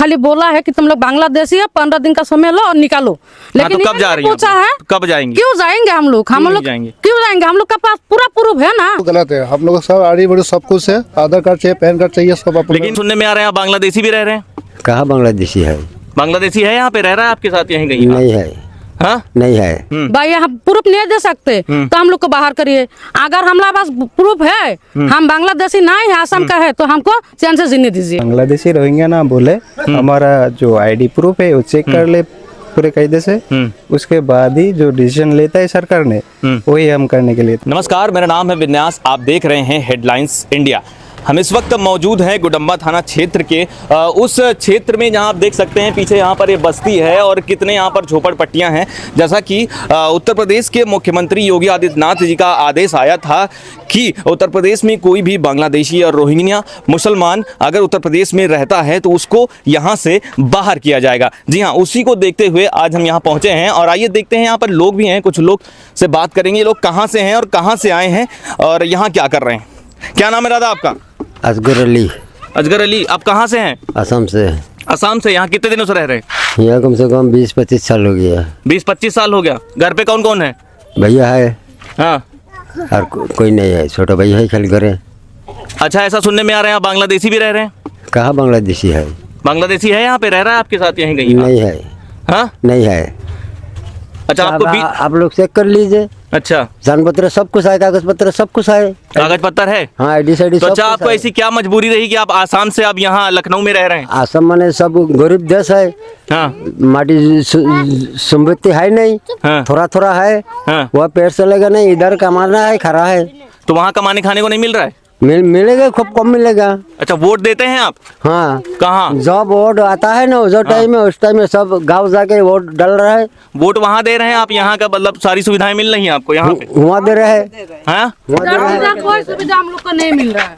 खाली बोला है कि तुम लोग बांग्लादेशी है, 15 दिन का समय लो और निकालो। लेकिन तो कब जा रही पूछा है कब जाएंगे? क्यों जाएंगे हम लोग क्यों जाएंगे? हम लोग के पास पूरा प्रूफ है ना। गलत है, हम लोग सब आड़ी बड़ी सब कुछ है, आधार कार्ड चाहिए, पैन कार्ड चाहिए, सब अपना। लेकिन सुनने में आ रहा है आप बांग्लादेशी भी रह रहे हैं। कहाँ बांग्लादेशी है? बांग्लादेशी है यहाँ पे, रह रहा है आपके साथ, यहीं कहीं? नहीं है। हाँ नहीं है भाई, यहाँ प्रूफ नहीं दे सकते तो हम लोग को बाहर करिए। अगर हमारे पास प्रूफ है, हम बांग्लादेशी नहीं है, असम का है, तो हमको चैन से जीने दीजिए। बांग्लादेशी रोहिंग्या ना बोले, हमारा जो आईडी प्रूफ है वो चेक कर ले पूरे कायदे से, उसके बाद ही जो डिसीजन लेता है सरकार ने वही हम करने के लिए। नमस्कार, मेरा नाम है विन्यास, आप देख रहे हैं हेडलाइंस इंडिया। हम इस वक्त मौजूद हैं गुडम्बा थाना क्षेत्र के उस क्षेत्र में जहां आप देख सकते हैं पीछे यहाँ पर ये बस्ती है और कितने यहाँ पर झोपड़पट्टियां हैं। जैसा कि उत्तर प्रदेश के मुख्यमंत्री योगी आदित्यनाथ जी का आदेश आया था कि उत्तर प्रदेश में कोई भी बांग्लादेशी और रोहिंग्या मुसलमान अगर उत्तर प्रदेश में रहता है तो उसको यहाँ से बाहर किया जाएगा। जी हाँ, उसी को देखते हुए आज हम यहाँ पहुँचे हैं और आइए देखते हैं यहाँ पर लोग भी हैं, कुछ लोग से बात करेंगे। ये लोग कहाँ से हैं और कहाँ से आए हैं और यहाँ क्या कर रहे हैं। क्या नाम है दादा आपका? असगर अली। असगर अली, आप कहाँ से हैं? असम से। असम से। यहाँ कितने दिनों से रह रहे हैं? यहाँ कम से कम 20-25 साल हो गया। 20-25 साल हो गया। घर पे कौन कौन है? भैया है। हाँ। और कोई नहीं है, छोटा भैया है खाली घर है। अच्छा, ऐसा सुनने में आ रहा है आप बांग्लादेशी भी रह रहे हैं? कहाँ बांग्लादेशी है? बांग्लादेशी है यहाँ पे, रह रहा है आपके साथ यहीं कहीं? नहीं है। हाँ, नहीं है। अच्छा आपको भी आप लोग चेक कर लीजिए। अच्छा, जान पत्र सब कुछ है, कागज पत्र सब कुछ है। कागज पत्र है? हाँ, आईडी साइडी तो सब अच्छा, कुछ आपको है। ऐसी क्या मजबूरी रही कि आप आसाम से अब यहाँ लखनऊ में रह रहे हैं? असम माने सब गरीब देश है। हाँ माटी संपत्ति है नहीं। हाँ। थोड़ा थोड़ा है। हाँ। वह पेड़ चलेगा नहीं, इधर कमाना है, खरा है। तो वहाँ कमाने खाने को नहीं मिल रहा है? मिलेगा, खूब कम मिलेगा। अच्छा, वोट देते हैं आप? हाँ। कहाँ? जब वोट आता है ना जो टाइम में, उस टाइम में सब गांव जाके वोट डाल रहा है। वोट वहाँ दे रहे हैं आप? यहाँ का मतलब सारी सुविधाएं मिल रही हैं आपको यहाँ पे? वहाँ दे रहे हैं। हाँ? कोई सुविधा हम लोग को नहीं मिल रहा है।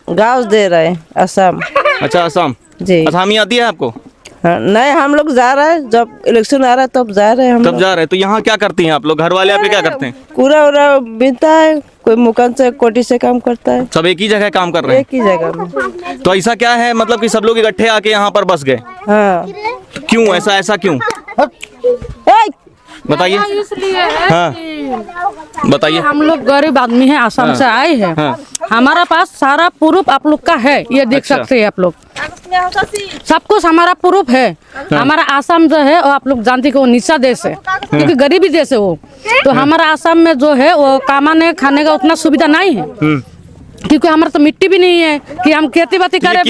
गाँव दे रहे हैं असम। अच्छा, असम जी। असमी आती है आपको? हाँ, नहीं, हम लोग जा रहे हैं, जब इलेक्शन आ रहा है तब जा रहे हैं हम तब लोग। जा रहे हैं। तो यहाँ क्या करती हैं आप लोग? घर वाले आप क्या करते हैं? कूड़ा उड़ा बीनता है, कोई मुकन से कोटी से काम करता है। सब एक ही जगह काम कर रहे हैं? एक ही जगह में। तो ऐसा क्या है मतलब कि सब लोग इकट्ठे आके यहाँ पर बस गए? हाँ। क्यों ऐसा क्यों बताइए? इसलिए है हाँ। कि बताइए। हम लोग गरीब आदमी हैं, असम से आए हैं। हमारा पास सारा प्रूफ आप लोग का है, ये देख अच्छा। सकते हैं आप लोग। सब कुछ हमारा प्रूफ है। हमारा आसाम जो है वो आप लोग जानते हैं कि वो नीचा देश है, क्योंकि गरीबी देश है वो। तो हमारा आसाम में जो है वो कमाने खाने का उतना सुविधा नहीं है, क्योंकि हमारा तो मिट्टी भी नहीं है कि हम खेती बाती करें।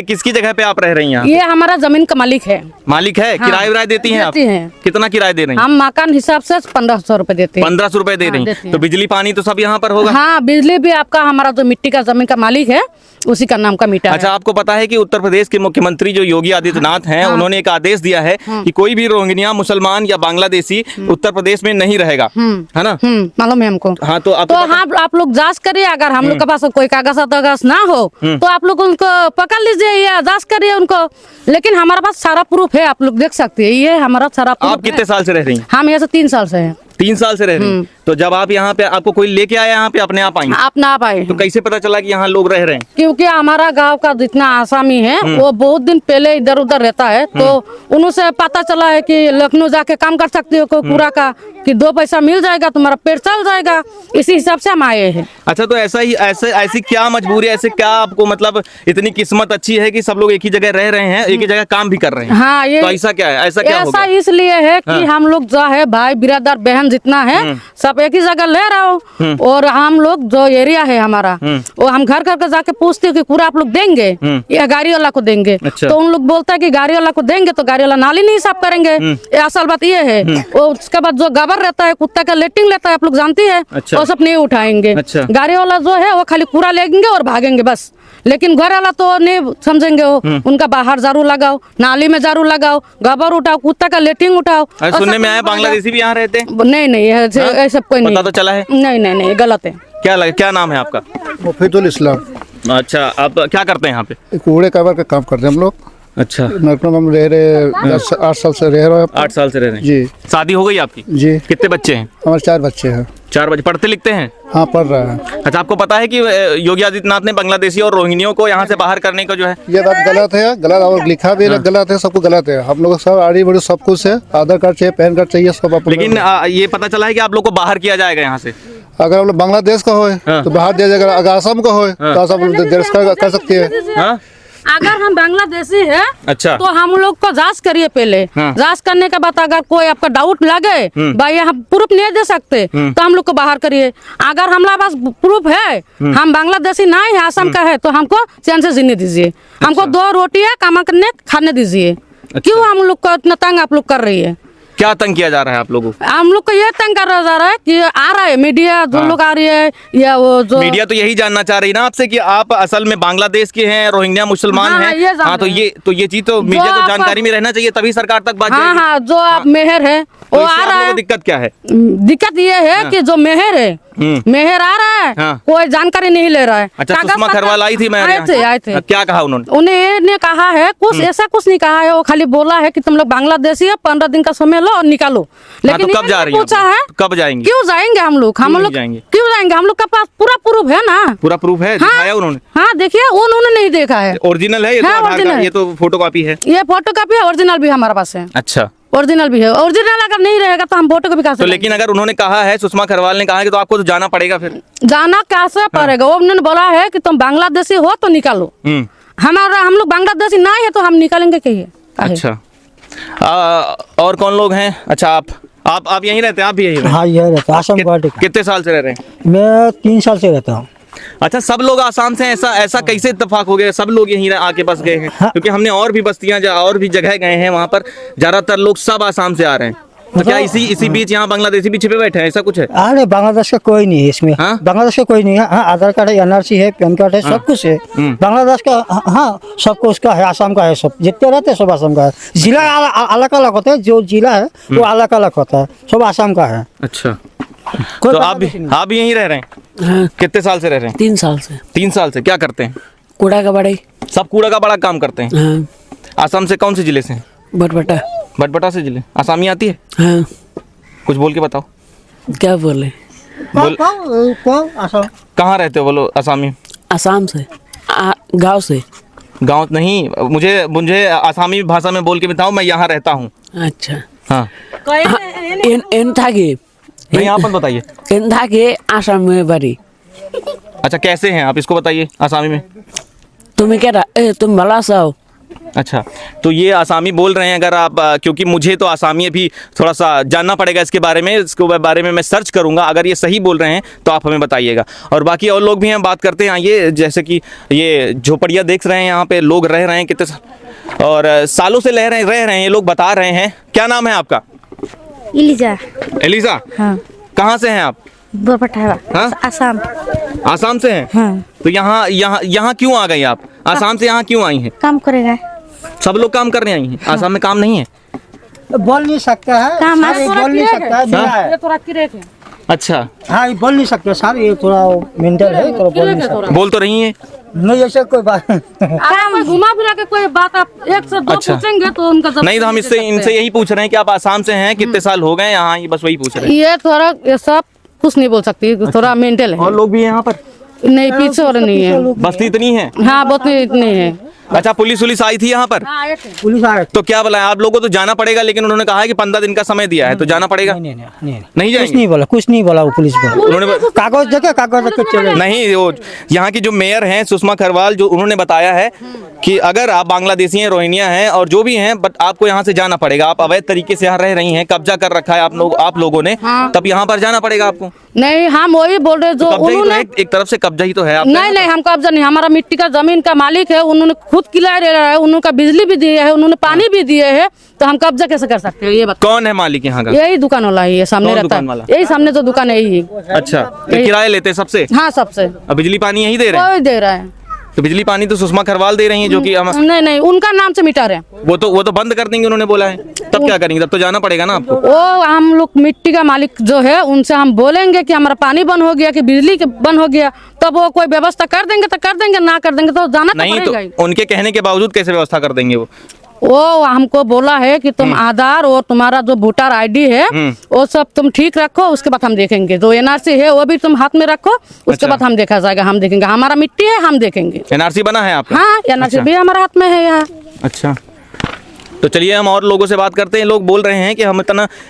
किसकी जगह पे आप रह रही हैं? ये हमारा जमीन का मालिक है। मालिक है? हाँ, किराए विराए देती हैं आप? देती हैं। कितना किराया दे रही हैं? हम मकान हिसाब से 1500 रुपए देते हैं। 1500 रुपए दे हाँ, रही देते हैं। हैं। तो बिजली पानी तो सब यहाँ पर होगा? हाँ, बिजली भी आपका, हमारा जो मिट्टी का जमीन का मालिक है उसी का नाम का मीटर अच्छा, है। आपको पता है कि उत्तर प्रदेश के मुख्यमंत्री जो योगी आदित्यनाथ हैं, उन्होंने एक आदेश दिया है कि कोई भी रोहिंग्या मुसलमान या बांग्लादेशी उत्तर प्रदेश में नहीं रहेगा, है ना? मालूम है हमको। हाँ, तो हाँ, आप लोग जांच करिए। अगर हम लोग के पास कोई कागज ना हो तो आप लोग उनको पकड़ लीजिए या जांच करिए उनको। लेकिन हमारे पास सारा प्रूफ है, आप लोग देख सकते हैं। ये हमारा सारा प्रूफ आप कितने साल से रह रही हैं? हम यहाँ से 3 साल से हैं। 3 साल से रह रही हैं। तो जब आप यहाँ पे, आपको कोई लेके आया यहाँ पे, अपने आप आई? अपना आप आए। तो कैसे पता चला कि यहाँ लोग रह रहे हैं? क्योंकि हमारा गांव का जितना आसामी है वो बहुत दिन पहले इधर उधर रहता है, तो उनसे पता चला है कि लखनऊ जाके काम कर सकते हो पूरा का, कि 2 पैसा मिल जाएगा, तुम्हारा पेट चल जाएगा। इसी हिसाब से हम आए हैं। अच्छा, तो ऐसी क्या मजबूरी है, ऐसे क्या आपको मतलब इतनी किस्मत अच्छी है कि सब लोग एक ही जगह रह रहे हैं, एक ही जगह काम भी कर रहे हैं? हाँ, ये तो ऐसा क्या है? ऐसा क्या हो ऐसा गया? इसलिए है कि हम लोग जो है भाई बिरादर बहन जितना है सब एक ही जगह ले रहा हो। और हम लोग जो एरिया है हमारा, वो हम घर घर जाके पूछते हो कि पूरा आप लोग देंगे या गाड़ी वाला को देंगे? अच्छा। तो उन लोग बोलता है कि गाड़ी वाला को देंगे तो गाड़ी वाला नाली नहीं साफ करेंगे। असल बात ये है। और उसके बाद जो गबर रहता है, कुत्ता का लेटिंग लेता है, आप लोग जानती है, अच्छा। वो सब नहीं उठाएंगे। अच्छा। गाड़ी वाला जो है वो खाली कूड़ा लेंगे और भागेंगे बस। लेकिन घर वाला तो नहीं समझेंगे वो। उनका बाहर झाड़ू लगाओ, नाली में झाड़ू लगाओ, गोबर उठाओ, कुत्ता का लेटिंग उठाओ। अरे सुनने में आया बांग्लादेशी भी यहाँ रहते हैं? नहीं, ऐसा कोई नहीं। पता तो चला है? नहीं, गलत है। क्या नाम है आपका? मुफीदुल इस्लाम। अच्छा, आप क्या करते हैं यहाँ पे? कूड़े कवर का काम करते हैं हम लोग। अच्छा, लखनऊ में हम रह रहे 8 साल से रह रहे हैं। 8 साल से रह रहे हैं। जी शादी हो गई आपकी? जी, कितने बच्चे हैं? हमारे 4 बच्चे हैं। 4 बच्चे। पढ़ते लिखते हैं? हाँ, पढ़ रहे हैं। अच्छा, आपको पता है कि योगी आदित्यनाथ ने बांग्लादेशी और रोहिंग्याओं को यहाँ से बाहर करने का जो है, ये बात गलत है, गलत और लिखा भी गलत है, सब कुछ गलत है। हम लोग सब आड़ी बड़ी सब कुछ है, आधार कार्ड चाहिए, पैन कार्ड चाहिए, सब अपन लेकिन ये पता चला है कि आप लोग को बाहर किया जाएगा यहाँ से। अगर हम लोग बांग्लादेश का हो तो बाहर दिया जाएगा, अगर असम का हो तो असम देश का कर सकते हैं। हाँ? अगर हम बांग्लादेशी है अच्छा, तो हम लोग को जांच करिए पहले। हाँ। जांच करने के बाद अगर कोई आपका डाउट लगे भाई हम प्रूफ नहीं दे सकते तो हम लोग को बाहर करिए। अगर हमारे पास प्रूफ है हम बांग्लादेशी नहीं है, असम का है, तो हमको चैन से जीने दीजिए। हमको 2 रोटियां कमा करने खाने दीजिए। क्यों हम लोग को इतना तंग आप लोग कर रही है? क्या तंग किया जा रहा है आप लोगों को? हम लोग को ये तंग कर जा रहा है कि आ रहा है मीडिया जो लोग आ रही है, या वो जो मीडिया तो यही जानना चाह रही है ना आपसे कि आप असल में बांग्लादेश के हैं, रोहिंग्या मुसलमान हाँ, हैं। ये जान हाँ, तो रहे ये चीज तो मीडिया को जानकारी में रहना चाहिए, तभी सरकार तक बात हाँ जाएगी। हाँ, जो आप मेहर है तो वो इससे आ आप रहा लोगों को है। दिक्कत क्या है? दिक्कत ये है कि जो मेहर है, मेहर आ रहा है, हाँ। कोई जानकारी नहीं ले रहा है। अच्छा, कागज सुषमा पत्र- खरवाल आई थी, मैं आए थे। क्या कहा उन्होंने? उन्हें कहा है कुछ ऐसा कुछ नहीं कहा है, वो खाली बोला है कि तुम लोग बांग्लादेशी है, 15 दिन का समय लो और निकालो। हाँ, तो लेकिन कब जा रही हैं पूछा आप लोग? है कब जाएंगे? क्यों जाएंगे हम लोग? हम नहीं लोग जाएंगे? क्यों जाएंगे? हम लोग के पास पूरा प्रूफ है ना। पूरा प्रूफ है? दिखाया उन्होंने? हाँ, देखिए उन्होंने नहीं देखा है। ओरिजिनल है ये? तो हाँ, आधार कार्ड, original है। ये तो फोटो कॉपी है। ये फोटो कॉपी है, ओरिजिनल भी हमारे पास है। अच्छा, ओरिजिनल भी है। ओरिजिनल अगर नहीं रहेगा तो हम फोटो को भी कहा तो लेकिन अगर उन्होंने कहा है, सुषमा खरवाल ने कहा है कि तो आपको तो जाना पड़ेगा फिर। जाना कैसे पड़ेगा? वो उन्होंने बोला है कि तुम बांग्लादेशी हो तो निकालो। हम लोग बांग्लादेशी नहीं है तो हम निकालेंगे कहिए। अच्छा, और कौन लोग हैं? अच्छा, आप यहीं रहते हैं? आप भी यहीं रहते हैं? हाँ, यह रहता है आसाम गुवाहाटी का। कितने साल से रह रहे हैं? मैं 3 साल से रहता हूँ। अच्छा, सब लोग आसाम से? ऐसा कैसे इत्तेफाक हो गया? सब लोग यहीं आके बस गए हैं? क्योंकि हमने और भी बस्तियां और भी जगह गए हैं, वहाँ पर ज्यादातर लोग सब आसाम से आ रहे हैं। तो क्या इसी बीच यहाँ बांग्लादेशी भी छिपे बैठे हैं, ऐसा कुछ है? अरे बांग्लादेश का कोई नहीं है इसमें। हाँ? बांग्लादेश का कोई नहीं है। हाँ, आधार कार्ड है, एनआरसी है, पैन कार्ड है, सब कुछ है। बांग्लादेश का हाँ सबको उसका है, आसाम का है, सब जितने रहते हैं सब आसाम का है। जिला अलग अलग होता है, जो जिला है वो अलग अलग होता है, सब आसाम का है। अच्छा, कोई तो आप भी यहीं रह रहे हैं? हाँ, कितने साल से रह रहे हैं? 3 साल से। 3 साल से। क्या करते हैं? कूड़ा का बड़ाई। सब कूड़ा का बड़ा काम करते हैं? हाँ, आसाम से कौन से जिले से? बटबटा। भटभटा से जिले। आसामी आती है? हाँ, कुछ बोल के बताओ। क्या बोले? आसाम कहाँ रहते हो बोलो आसामी? आसाम से, गांव से। गांव नहीं, मुझे आसामी भाषा में बोल के बताओ, मैं यहाँ रहता हूँ। अच्छा, हाँ, इन था के नहीं, आप बताइए। इन था के आसाम में बड़ी। अच्छा, कैसे हैं आप, इसको बताइए आसामी में। तुम्हें क्या रहा? तुम भला साओ। अच्छा, तो ये आसामी बोल रहे हैं। अगर आप क्योंकि मुझे तो आसामी भी थोड़ा सा जानना पड़ेगा इसके बारे में, इसके बारे में मैं सर्च करूंगा। अगर ये सही बोल रहे हैं तो आप हमें बताइएगा। और बाकी और लोग भी हैं, बात करते हैं। ये जैसे कि ये झोपड़ियाँ देख रहे हैं, यहाँ पे लोग रह रहे हैं कितने और सालों से रह रहे हैं, ये लोग बता रहे हैं। क्या नाम है आपका? इलिजा। एलिजा? हाँ। कहाँ से हैं आप? बरपठावा। हाँ? आसाम। आसाम से हैं? हाँ। तो यहाँ क्यों आ गई आप? आसाम से यहाँ क्यों आई हैं? काम करेगा। सब लोग काम करने आई हैं? आसाम में काम नहीं है? बोल नहीं सकता है, काम सारे बोल नहीं सकता है, मिला है। ये थोड़ा क्रेक है। अच्छा, हाँ, ये बोल नहीं सकते सर, ये थोड़ा मेंटल है, थोड़ा बोल नहीं सकते। बोल तो रही हैं? नहीं, ऐसा कोई बात काम घुमा फिरा के कोई बात आप 1 से 2 अच्छा। पूछेंगे तो उनका जवाब नहीं, तो हम इनसे यही पूछ रहे हैं कि आप आसाम से हैं, कितने साल हो गए यहाँ? ये बस वही पूछ रहे हैं। ये थोड़ा ये सब कुछ नहीं बोल सकती, थोड़ा मेंटल है। और लोग भी हैं यहाँ पर? नहीं, पीछे और नहीं है। बस्ती इतनी है? हाँ, बहुत नहीं है। अच्छा, पुलिस आई थी यहाँ पर? पुलिस आ तो क्या बोला? आप लोगों को तो जाना पड़ेगा, लेकिन उन्होंने कहा है कि 15 दिन का समय दिया है, तो जाना पड़ेगा। नहीं नहीं कुछ जाएंगे? नहीं बोला, कुछ नहीं बोला वो पुलिस बोला। उन्होंने कागज देके चले। नहीं, वो यहाँ की जो मेयर हैं सुषमा खरवाल, जो उन्होंने बताया है कि अगर आप बांग्लादेशी हैं, रोहिंग्या हैं और जो भी हैं, बट आपको यहाँ से जाना पड़ेगा। आप अवैध तरीके से यहाँ रह रही हैं, कब्जा कर रखा है आप लोगों ने, तब यहाँ पर जाना पड़ेगा आपको। नहीं, हम वही बोल रहे जो कब्जा ही तो उन्होंने। है, एक तरफ से कब्जा ही तो है। नहीं, हम कब्जा नहीं, हमारा मिट्टी का जमीन का मालिक है, उन्होंने खुद किराया ले रहा है, उन्होंने बिजली भी दिया है, उन्होंने पानी भी दिए है, तो हम कब्जा कैसे कर सकते हैं? ये बात। कौन है मालिक यहाँ का? यही दुकान वाला ही है, सामने कौन रहता दुकान वाला? है, यही सामने जो दुकान है यही। अच्छा, तो किराया लेते हैं सबसे? हाँ, सबसे। अब बिजली पानी यही दे रहे हैं? कोई दे रहा है। तो बिजली पानी तो सुषमा खरवाल दे रही हैं, जो कि नहीं नहीं, उनका नाम से मीटर है। वो तो बंद कर देंगे उन्होंने बोला है। तब क्या करेंगे? तब तो जाना पड़ेगा ना आपको। वो हम लोग मिट्टी का मालिक जो है उनसे हम बोलेंगे कि हमारा पानी बंद हो गया, कि बिजली बंद हो गया, तब वो कोई व्यवस्था कर देंगे तो कर देंगे, ना कर देंगे तो जाना तो नहीं, पड़ेगा ही। तो उनके कहने के बावजूद कैसे व्यवस्था कर देंगे वो हमको बोला है कि तुम आधार और तुम्हारा जो वोटर आईडी है वो सब तुम ठीक रखो, उसके बाद हम देखेंगे। जो एनआरसी है वो भी तुम हाथ में रखो, उसके बाद हम देखा जाएगा, हम देखेंगे। हमारा मिट्टी है, हम देखेंगे। एनआरसी बना है आपका? हाँ, एनआरसी भी हमारे हाथ में है यहाँ। अच्छा, तो चलिए हम और लोगों से बात करते हैं। लोग बोल रहे हैं कि हम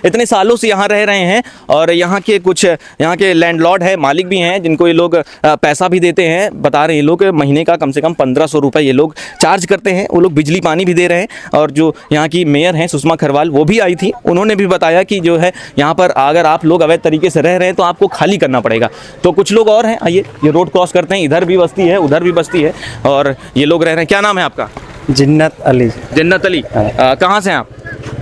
इतने सालों से यहाँ रह रहे हैं और यहाँ के कुछ यहाँ के लैंडलॉर्ड है, मालिक भी हैं, जिनको ये लोग पैसा भी देते हैं। बता रहे हैं लोग महीने का कम से कम 1500 रुपये ये लोग चार्ज करते हैं। वो लोग बिजली पानी भी दे रहे हैं। और जो यहाँ की मेयर हैं सुषमा खरवाल, वो भी आई थी, उन्होंने भी बताया कि जो है यहाँ पर अगर आप लोग अवैध तरीके से रह रहे हैं तो आपको खाली करना पड़ेगा। तो कुछ लोग और हैं, आइए ये रोड क्रॉस करते हैं। इधर भी बस्ती है, उधर भी बस्ती है, और ये लोग रह रहे हैं। क्या नाम है आपका? जिन्नत अली। जन्नत अली। कहाँ से हैं आप?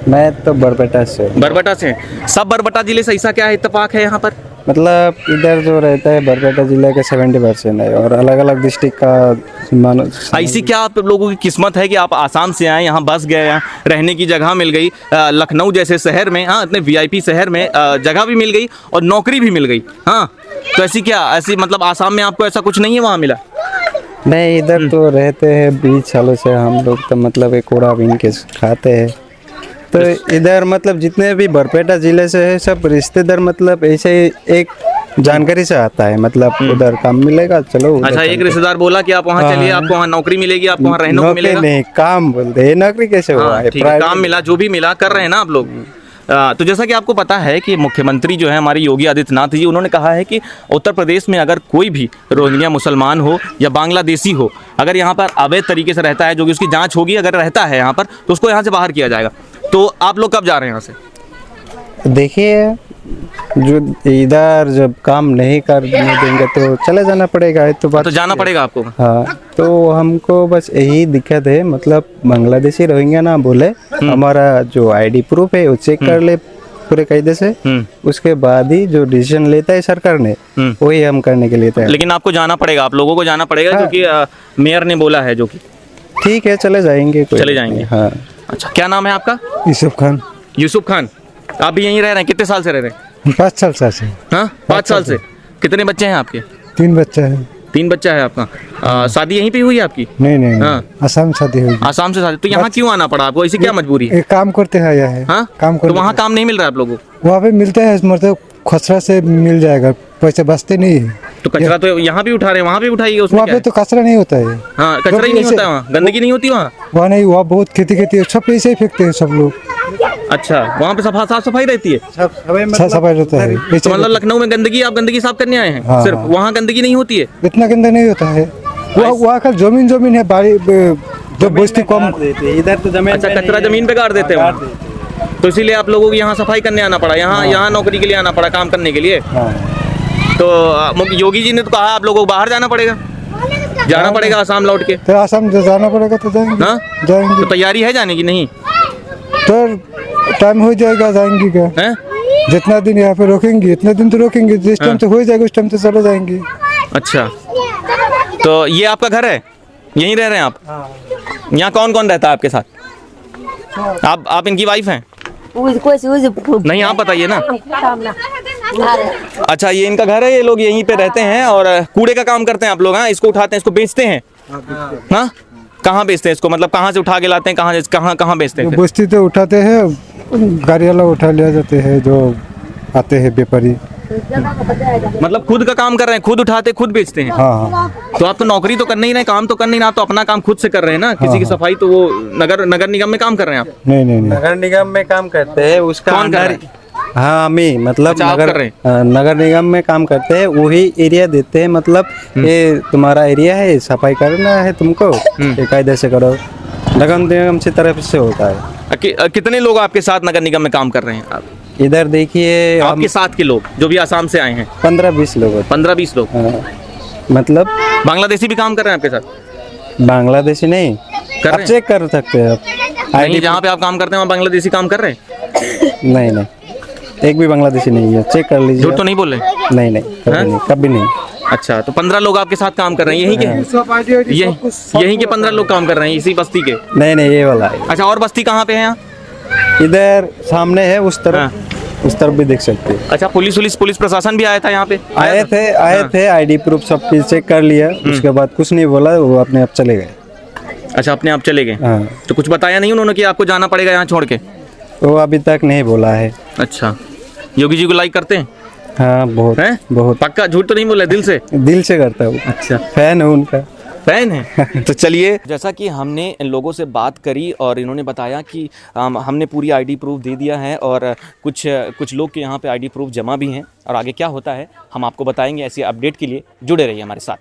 मैं तो बरबटा से। बरबटा से हैं। सब बरबटा जिले से ऐसा क्या है इत्तेफाक है यहाँ पर? मतलब इधर जो रहता है बरपेटा जिले के 70% है और अलग अलग डिस्ट्रिक्ट का मानो। ऐसी क्या आप लोगों की किस्मत है कि आप आसाम से आए, यहाँ बस गए, यहाँ रहने की जगह मिल गई, लखनऊ जैसे शहर में, हाँ इतने वीआईपी शहर में जगह भी मिल गई और नौकरी भी मिल गई। हाँ, तो ऐसी क्या, ऐसी मतलब आसाम में आपको ऐसा कुछ नहीं है वहाँ मिला? नहीं, इधर तो रहते हैं 20 सालों से हम लोग, तो मतलब एक कूड़ा बीन के खाते हैं। तो इधर मतलब जितने भी बरपेटा जिले से है सब रिश्तेदार, मतलब ऐसे एक जानकारी से आता है, मतलब उधर काम मिलेगा, चलो उधर। अच्छा, एक रिश्तेदार बोला कि आप वहाँ चलिए, आपको वहाँ नौकरी मिलेगी, आपको वहाँ रहने को मिलेगा। नहीं, काम बोलते हैं, नौकरी कैसे हुआ है? ठीक है, काम मिला, जो भी मिला कर रहे हैं ना आप लोग। तो जैसा कि आपको पता है कि मुख्यमंत्री जो है हमारे योगी आदित्यनाथ जी, उन्होंने कहा है कि उत्तर प्रदेश में अगर कोई भी रोहिंग्या मुसलमान हो या बांग्लादेशी हो, अगर यहाँ पर अवैध तरीके से रहता है, जो कि उसकी जांच होगी, अगर रहता है यहाँ पर तो उसको यहाँ से बाहर किया जाएगा। तो आप लोग कब जा रहे हैं यहाँ से? देखिए, जो इधर जब काम नहीं करने देंगे तो चले जाना पड़ेगा। तो बात तो जाना पड़ेगा आपको। हाँ, तो हमको बस यही दिक्कत है, मतलब बांग्लादेशी रोहिंग्या ना बोले, हमारा जो आईडी प्रूफ है वो चेक कर ले पूरे कायदे से, उसके बाद ही जो डिसीजन लेता है सरकार ने वही हम करने के लिए तैयार। लेकिन आपको जाना पड़ेगा, आप लोगों को जाना पड़ेगा, क्योंकि मेयर ने बोला है। जो कि ठीक है, चले जाएंगे, चले जाएंगे। हाँ। अच्छा, क्या नाम है आपका? यूसुफ खान। यूसुफ खान, आप भी यहीं रह रहे हैं? कितने साल से रह रहे हैं? 5 साल से। हाँ, 5 साल से। कितने बच्चे हैं आपके? 3 बच्चे हैं। 3 बच्चा है आपका। शादी यहीं पे हुई है आपकी? नहीं, हाँ। आसाम में शादी हुई। आसाम से शादी। तो यहाँ क्यों आना पड़ा आपको? ऐसी क्या मजबूरी है? एक काम करते हैं यहाँ। हाँ, काम तो वहाँ काम नहीं मिल रहा है आप लोगों को? वहाँ पे मिलता है, मतलब खसरा से मिल जाएगा, पैसे बचते नहीं है। तो कचरा तो यहाँ भी उठा रहे हैं, वहाँ भी उठाइए। उसमें वहाँ क्या पे है? तो कचरा नहीं होता है। हाँ, कचरा ही नहीं होता है वहाँ, गंदगी नहीं होती वहाँ। वहाँ नहीं, वहाँ बहुत खेती सब पैसे ही फेंकते हैं सब लोग। अच्छा, वहाँ पे साफ सफाई रहती है? सफाई रहता है। तो मतलब लखनऊ में गंदगी, आप गंदगी साफ करने आए हैं? हाँ, सिर्फ वहाँ गंदगी नहीं होती है? इतना गंदा नहीं होता है। वहाँ का जमीन है, बाड़ी जो बस्ती कम। इधर तो जमीन। अच्छा, कचरा जमीन पे गाड़ देते हैं, तो इसीलिए आप लोगों को यहाँ सफाई करने आना पड़ा, यहाँ नौकरी के लिए आना पड़ा, काम करने के लिए। तो योगी जी ने तो कहा आप लोगों को बाहर जाना पड़ेगा, जाना पड़ेगा आसाम लौट के। तो आसाम जाना पड़ेगा, तो जाएंगे। हाँ, जाएंगे। तो तैयारी है जाने की? नहीं तो टाइम हो जाएगा, जाएंगे क्या है? जितना दिन यहाँ पे रोकेंगे इतना दिन तो रोकेंगे, जिस टाइम से हो जाएगा उस टाइम से चले जाएंगे। अच्छा, तो ये आपका घर है, यहीं रह रहे हैं आप? यहाँ कौन कौन रहता है आपके साथ? आप इनकी वाइफ हैं? नहीं, आप बताइए ना। अच्छा, ये इनका घर है, ये लोग यहीं पे रहते हैं और कूड़े का काम करते हैं आप लोग? हाँ, इसको उठाते हैं, इसको बेचते हैं? हाँ, कहाँ बेचते हैं इसको? मतलब कहाँ से उठा के लाते हैं, कहाँ बेचते हैं? बस्ती तो उठाते हैं, गाड़ी वाला उठा लिया जाते हैं, जो आते हैं व्यापारी। मतलब खुद का काम कर रहे हैं, खुद उठाते खुद बेचते हैं? हाँ। तो आप तो नौकरी तो करने ही नहीं, काम तो करने ही ना, आप तो अपना काम खुद से कर रहे हैं ना। किसी की सफाई तो वो नगर निगम में काम कर रहे हैं आप? नहीं। नगर निगम में काम करते हैं, उसका कौन कर रहा है? हाँ, हमें मतलब अच्छा, आप कर रहे नगर निगम में काम करते हैं, वही एरिया देते हैं, मतलब ये तुम्हारा एरिया है, सफाई करना है तुमको, ये कायदे से करो। नगर निगम से तरफ से होता है। कितने लोग आपके साथ नगर निगम में काम कर रहे हैं आप? इधर देखिए, आपके साथ के लोग जो भी आसाम से आए हैं? 15-20 लोग होते 15-20 लोग। हैं। मतलब बांग्लादेशी भी काम कर रहे हैं आपके साथ? बांग्लादेशी नहीं, कर आप रहे हैं? चेक कर सकते हैं आप। नहीं, जहाँ पे आप काम करते हैं वहाँ बांग्लादेशी काम कर रहे हैं? नहीं, एक भी बांग्लादेशी नहीं है, चेक कर लीजिए। झूठ तो नहीं बोल रहे? नहीं, कभी नहीं। अच्छा, तो 15 लोग आपके साथ काम कर रहे हैं यहीं के? यहीं के 15 लोग काम कर रहे हैं इसी बस्ती के? नहीं ये वाला है। अच्छा, और बस्ती कहाँ पे है यहाँ? इधर सामने है उस तरफ, उस तरफ भी देख सकते हैं। अच्छा, पुलिस प्रशासन भी आया था यहाँ पे? आए थे आईडी प्रूफ सब चीज चेक कर लिया, उसके बाद कुछ नहीं बोला, वो अपने आप चले गए। अच्छा, अपने आप चले गए? हाँ, तो कुछ बताया नहीं उन्होंने कि आपको जाना पड़ेगा यहाँ छोड़ के? वो अभी तक नहीं बोला है। अच्छा, योगी जी को लाइक करते हैं? हाँ बहुत हैं? बहुत पक्का झूठ तो नहीं बोला, दिल से करता हूँ। अच्छा, फैन है उनका। फैन है। तो चलिए, जैसा कि हमने इन लोगों से बात करी और इन्होंने बताया कि हमने पूरी आईडी प्रूफ दे दिया है और कुछ लोग के यहाँ पे आईडी प्रूफ जमा भी हैं और आगे क्या होता है हम आपको बताएंगे। ऐसी अपडेट के लिए जुड़े रहिए हमारे साथ।